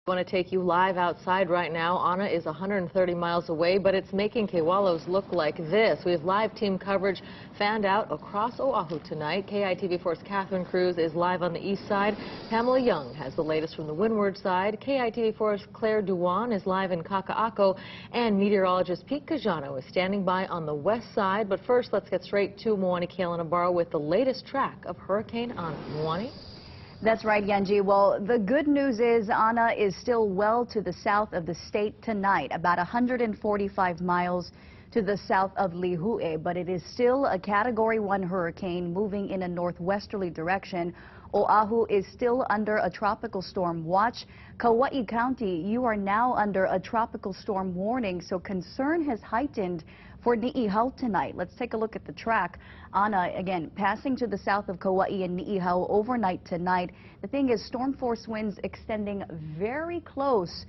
I want to take you live outside right now. Anna is 130 miles away, but it's making Kewalos look like this. We have live team coverage fanned out across Oahu tonight. KITV4's Catherine Cruz is live on the east side. Pamela Young has the latest from the windward side. KITV4's Claire Duwan is live in Kaka'ako, and meteorologist Pete Cajano is standing by on the west side. But first, let's get straight to Moani Kaelanabaro with the latest track of Hurricane Anna. Moani? That's right, Yanji. Well, the good news is Anna is still well to the south of the state tonight, about 145 miles to the south of Lihue, but it is still a Category 1 hurricane moving in a northwesterly direction. Oahu is still under a tropical storm watch. Kauai County, you are now under a tropical storm warning, so concern has heightened for Ni'ihau tonight. Let's take a look at the track. Anna, again, passing to the south of Kauai and Ni'ihau overnight tonight. The thing is, storm force winds extending very close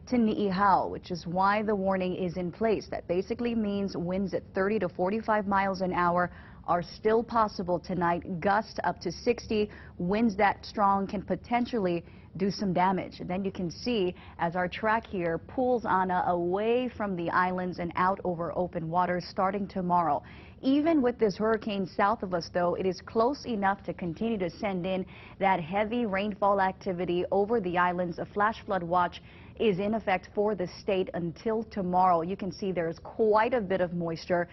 to Ni'ihau, which is why the warning is in place. That basically means winds at 30 to 45 miles an hour are still possible tonight. Gusts up to 60. Winds that strong can potentially do some damage. And then you can see as our track here pulls Anna away from the islands and out over open water starting tomorrow. Even with this hurricane south of us, though, it is close enough to continue to send in that heavy rainfall activity over the islands. A flash flood watch is in effect for the state until tomorrow. You can see there's quite a bit of moisture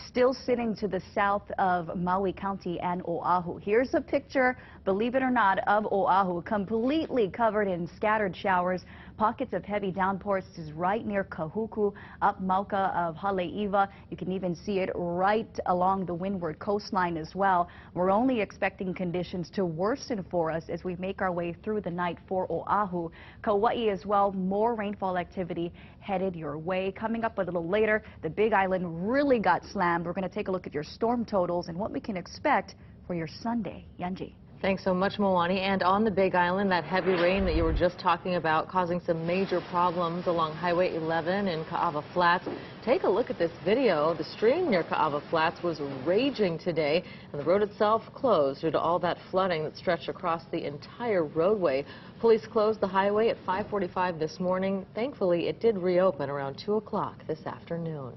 still sitting to the south of Maui County and Oahu. Here's a picture, believe it or not, of Oahu completely covered in scattered showers. Pockets of heavy downpours. This is right near Kahuku, up Mauka of Haleiwa. You can even see it right along the windward coastline as well. We're only expecting conditions to worsen for us as we make our way through the night for Oahu. Kauai as well, more rainfall activity headed your way. Coming up a little later, the Big Island really got slammed. We're going to take a look at your storm totals and what we can expect for your Sunday. Yanji. Thanks so much, Moani. And on the Big Island, that heavy rain that you were just talking about causing some major problems along Highway 11 in Ka'ava Flats. Take a look at this video. The stream near Ka'ava Flats was raging today, and the road itself closed due to all that flooding that stretched across the entire roadway. Police closed the highway at 5:45 this morning. Thankfully, it did reopen around 2 o'clock this afternoon.